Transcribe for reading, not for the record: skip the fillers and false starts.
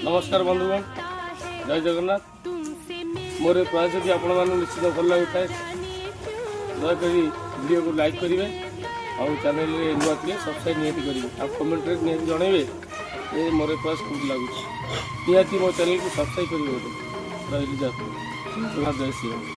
नमस्कार बंधुगण, जय जगन्नाथ। मोर प्रयास यदि आपण मैंने निश्चित भल लगे दयाक वीडियो को लाइक करेंगे और चैनल नुआ थे सब्सक्राइब निहाती करेंगे और कमेंट निहाती जनइबे ये मोर प्रयास कौन लगुच निहाती मो चैनल को सब्सक्राइब करेंगे। जय श्री राम।